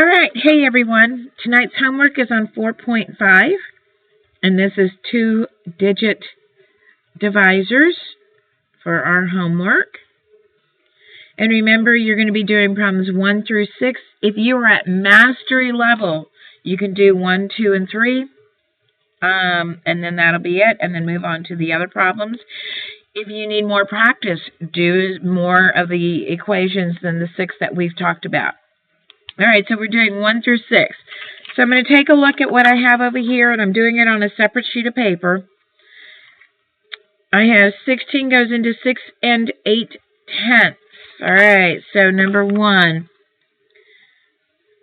All right. Hey, everyone. Tonight's homework is on 4.5, and this is 2-digit divisors for our homework. And remember, you're going to be doing problems 1 through 6. If you are at mastery level, you can do 1, 2, and 3, and then that'll be it, and then move on to the other problems. If you need more practice, do more of the equations than the 6 that we've talked about. All right, so we're doing 1 through 6. So I'm going to take a look at what I have over here, and I'm doing it on a separate sheet of paper. I have 16 goes into 6 and 8 tenths. All right, so number 1.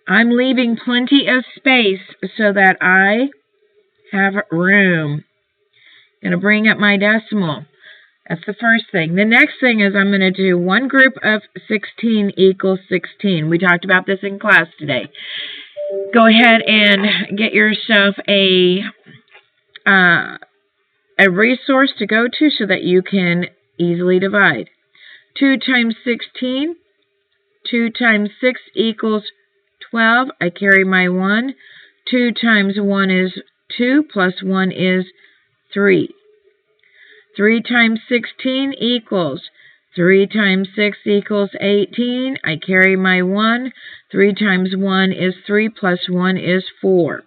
I'm leaving plenty of space so that I have room. I'm going to bring up my decimal. That's the first thing. The next thing is I'm going to do one group of 16 equals 16. We talked about this in class today. Go ahead and get yourself a resource to go to so that you can easily divide. 2 times 16. 2 times 6 equals 12. I carry my 1. 2 times 1 is 2 plus 1 is 3. 3 times 16 equals 3 times 6 equals 18. I carry my 1. 3 times 1 is 3 plus 1 is 4.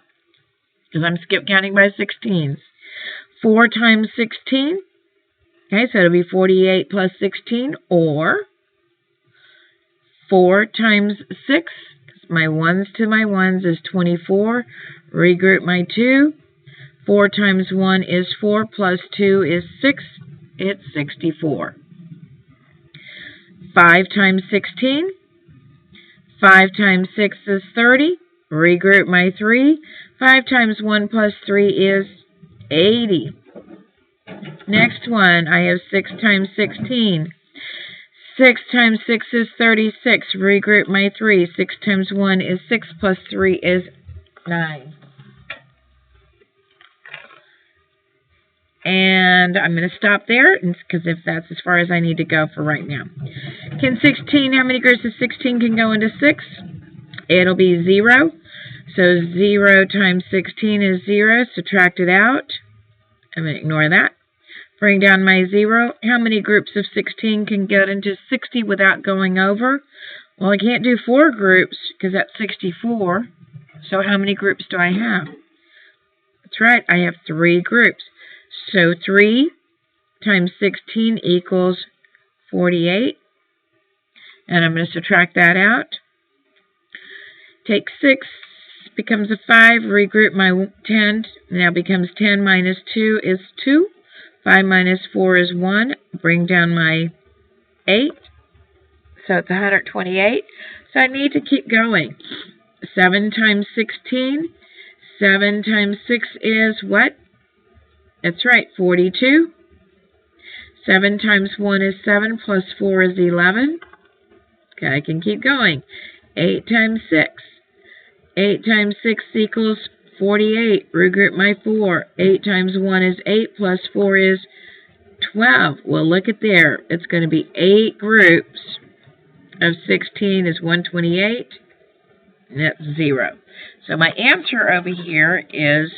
Because I'm skip counting by 16s. 4 times 16. Okay, so it'll be 48 plus 16. Or 4 times 6. My 1s to my 1s is 24. Regroup my 2. 4 times 1 is 4 plus 2 is 6. It's 64. 5 times 16. 5 times 6 is 30. Regroup my 3. 5 times 1 plus 3 is 80. Next one, I have 6 times 16. 6 times 6 is 36. Regroup my 3. 6 times 1 is 6 plus 3 is 9. And I'm going to stop there because if that's as far as I need to go for right now. Can 16, how many groups of 16 can go into 6? It'll be 0. So 0 times 16 is 0. Subtract it out. I'm going to ignore that. Bring down my 0. How many groups of 16 can get into 60 without going over? Well, I can't do 4 groups because that's 64. So how many groups do I have? That's right, I have 3 groups. So 3 times 16 equals 48. And I'm going to subtract that out. Take 6, becomes a 5. Regroup my 10. Now becomes 10 minus 2 is 2. 5 minus 4 is 1. Bring down my 8. So it's 128. So I need to keep going. 7 times 16. 7 times 6 is what? That's right, 42. 7 times 1 is 7, plus 4 is 11. Okay, I can keep going. 8 times 6. 8 times 6 equals 48. Regroup my 4. 8 times 1 is 8, plus 4 is 12. Well, look at there. It's going to be 8 groups of 16 is 128. And that's 0. So my answer over here is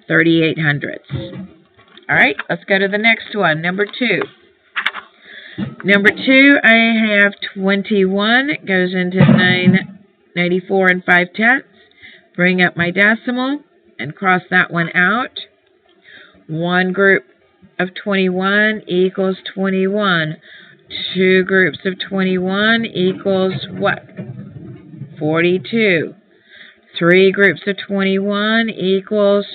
38 hundredths. All right, let's go to the next one, number 2. Number 2, I have 21. It goes into 94 and 5 tenths. Bring up my decimal and cross that one out. 1 group of 21 equals 21. 2 groups of 21 equals what? 42. 3 groups of 21 equals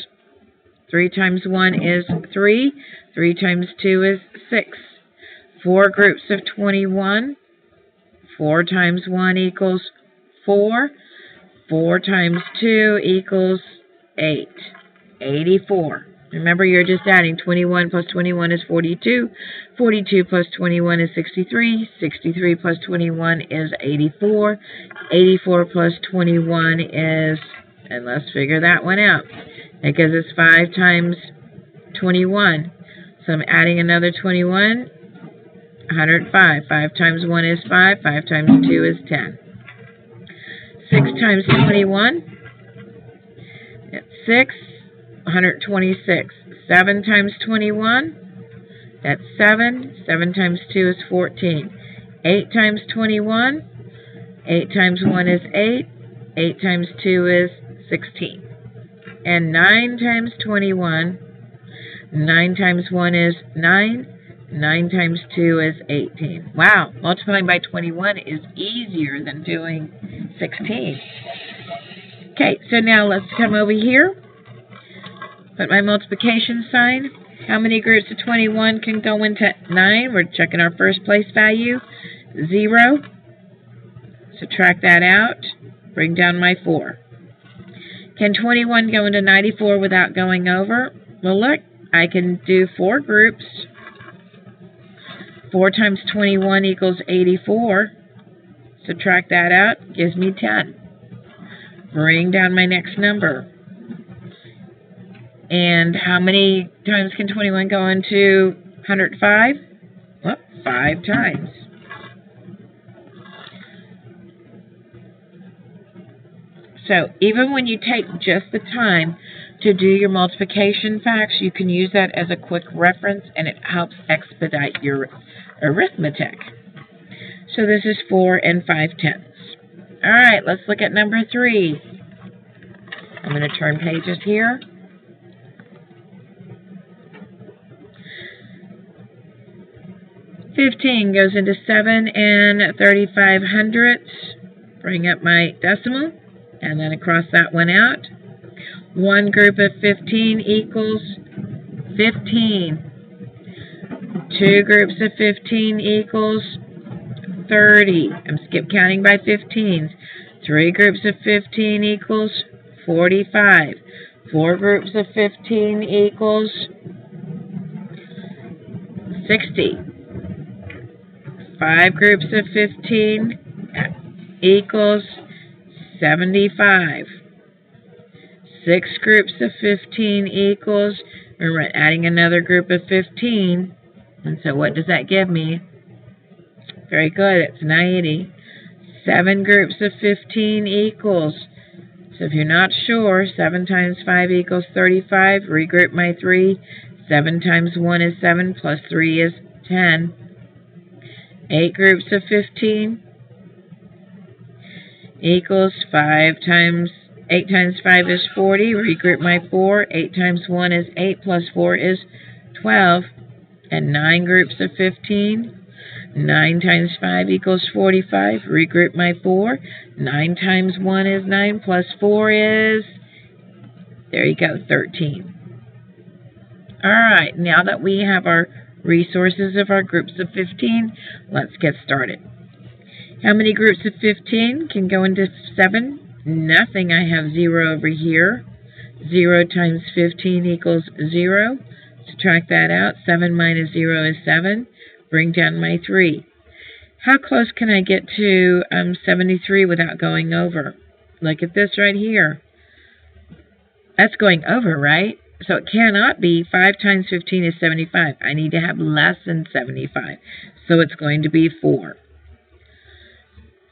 3 times 1 is 3. 3 times 2 is 6. 4 groups of 21. 4 times 1 equals 4. 4 times 2 equals 8. 84. Remember, you're just adding 21 plus 21 is 42. 42 plus 21 is 63. 63 plus 21 is 84. 84 plus 21 is, and let's figure that one out, because it's 5 times 21. So I'm adding another 21, 105. 5 times 1 is 5. 5 times 2 is 10. 6 times 21. That's 6. 126. 7 times 21. That's 7. 7 times 2 is 14. 8 times 21. 8 times 1 is 8. 8 times 2 is 16. And 9 times 21. 9 times 1 is 9. 9 times 2 is 18. Wow, multiplying by 21 is easier than doing 16. Okay, so now let's come over here. Put my multiplication sign. How many groups of 21 can go into 9? We're checking our first place value. 0. Subtract that out. Bring down my 4. Can 21 go into 94 without going over? Well, look, I can do 4 groups. 4 times 21 equals 84. Subtract that out, gives me 10. Bring down my next number. And how many times can 21 go into 105? Well, 5 times. So even when you take just the time to do your multiplication facts, you can use that as a quick reference, and it helps expedite your arithmetic. So this is 4 5/10. All right, let's look at number 3. I'm going to turn pages here. $15 goes into 7 35/100ths. Bring up my decimal, and then across that one out. One group of 15 equals 15. Two groups of 15 equals 30. I'm skip counting by 15s. Three groups of 15 equals 45. Four groups of 15 equals 60. 5 groups of 15 equals 75. 6 groups of 15 equals, we're adding another group of 15, and so what does that give me? Very good, it's 90. 7 groups of 15 equals, so if you're not sure, 7 times 5 equals 35, regroup my 3. 7 times 1 is 7, plus 3 is 10. 8 groups of 15 equals 8 times 5 is 40. Regroup my 4. 8 times 1 is 8, plus 4 is 12. And 9 groups of 15. 9 times 5 equals 45. Regroup my 4. 9 times 1 is 9, plus 4 is, there you go, 13. All right, now that we have our resources of our groups of 15, let's get started. How many groups of 15 can go into 7? Nothing. I have 0 over here. 0 times 15 equals 0. Subtract that out. 7 minus 0 is 7. Bring down my 3. How close can I get to 73 without going over? Look at this right here. That's going over, right? So it cannot be 5 times 15 is 75. I need to have less than 75. So it's going to be 4.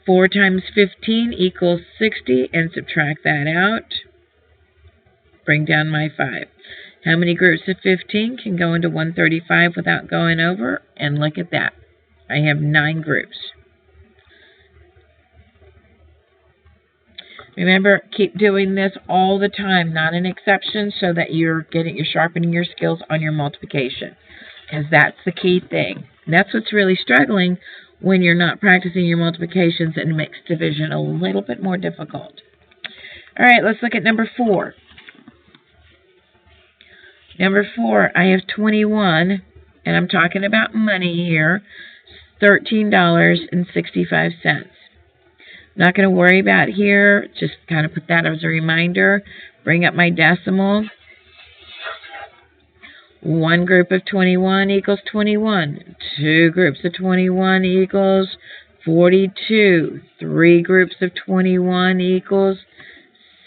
4 times 15 equals 60, and subtract that out. Bring down my 5. How many groups of 15 can go into 135 without going over? And look at that. I have 9 groups. Remember, keep doing this all the time, not an exception, so that you're sharpening your skills on your multiplication, because that's the key thing. And that's what's really struggling when you're not practicing your multiplications, and makes division a little bit more difficult. All right, let's look at number 4. Number 4, I have 21, and I'm talking about money here, $13.65. Not going to worry about here, just kind of put that as a reminder. Bring up my decimal. One group of 21 equals 21. Two groups of 21 equals 42. Three groups of 21 equals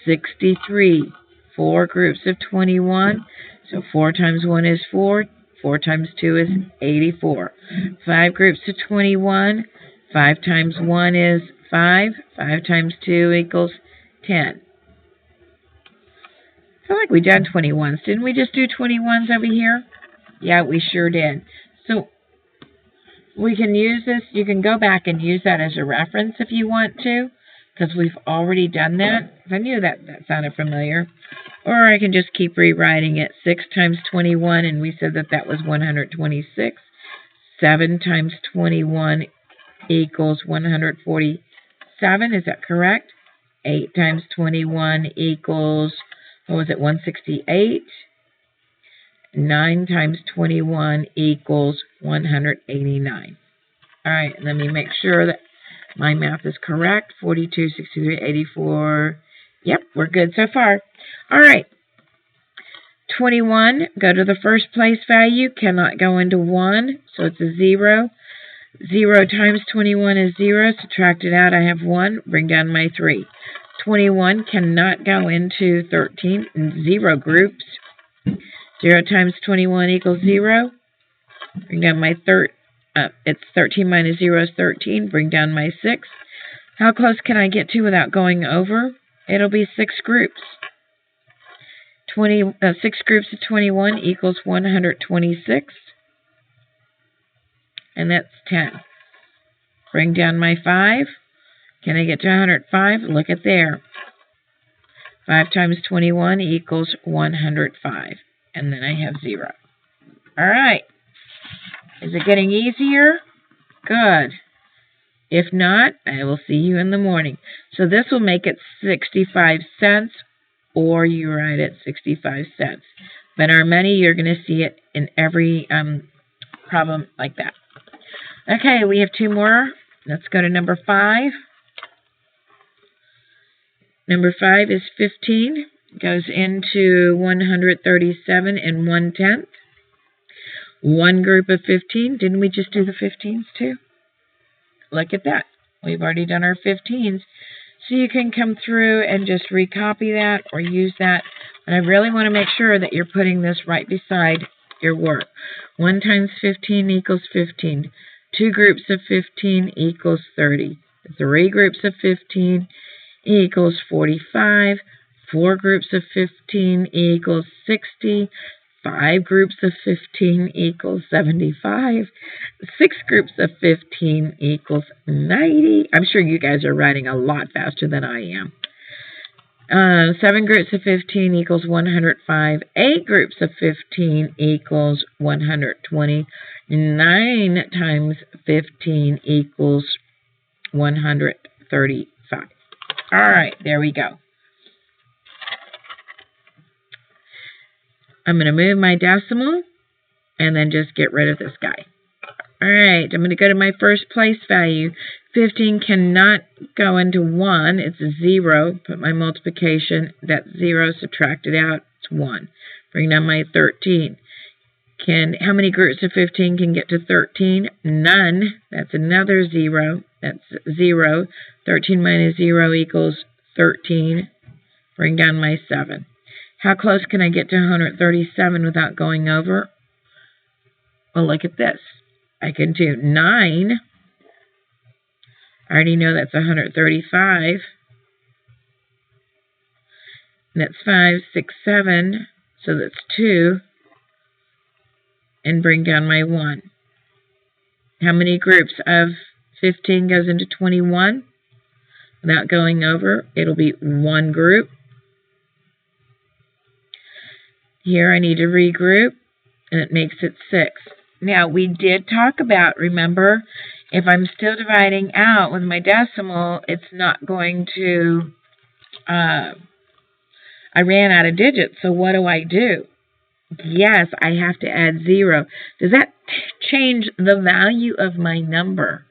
63. Four groups of 21. So 4 times 1 is 4. 4 times 2 is 84. 5 groups of 21. 5 times 1 is 5. 5 times 2 equals 10. I feel like we done 21s. Didn't we just do 21s over here? Yeah, we sure did. So we can use this. You can go back and use that as a reference if you want to, because we've already done that. I knew that sounded familiar. Or I can just keep rewriting it. 6 times 21, and we said that was 126. 7 times 21 equals 147. Is that correct? 8 times 21 equals, what was it, 168? 9 times 21 equals 189. All right, let me make sure that my math is correct. 42, 63, 84. Yep, we're good so far. All right. 21, go to the first place value, cannot go into 1, so it's a 0. 0 times 21 is 0, subtract it out, I have 1, bring down my 3. 21 cannot go into 13, 0 groups. 0 times 21 equals 0. Bring down my it's 13 minus 0 is 13. Bring down my 6. How close can I get to without going over? It'll be 6 groups. 6 groups of 21 equals 126. And that's 10. Bring down my 5. Can I get to 105? Look at there. 5 times 21 equals 105. And then I have 0. All right. Is it getting easier? Good. If not, I will see you in the morning. So this will make it 65 cents, or you write it 65 cents. But our money, you're going to see it in every problem like that. Okay, we have 2 more. Let's go to number 5. Number 5 is 15. Goes into 137 and 1/10. One group of 15. Didn't we just do the 15s too? Look at that. We've already done our 15s. So you can come through and just recopy that or use that. And I really want to make sure that you're putting this right beside your work. 1 times 15 equals 15. 2 groups of 15 equals 30. 3 groups of 15 equals 45. 4 groups of 15 equals 60. 5 groups of 15 equals 75. 6 groups of 15 equals 90. I'm sure you guys are writing a lot faster than I am. 7 groups of 15 equals 105. 8 groups of 15 equals 120. 9 times 15 equals 135. All right, there we go. I'm going to move my decimal and then just get rid of this guy. All right, I'm going to go to my first place value. 15 cannot go into 1. It's a 0. Put my multiplication. That's 0. Subtract it out. It's 1. Bring down my 13. How many groups of 15 can get to 13? None. That's another 0. That's 0. 13 minus 0 equals 13. Bring down my 7. How close can I get to 137 without going over? Well, look at this. I can do 9. I already know that's 135. And that's 5, 6, 7. So that's 2. And bring down my 1. How many groups of 15 goes into 21? Without going over, it'll be 1 group. Here I need to regroup, and it makes it 6. Now, we did talk about, remember, if I'm still dividing out with my decimal, it's not going to, I ran out of digits, so what do? Yes, I have to add 0. Does that change the value of my number?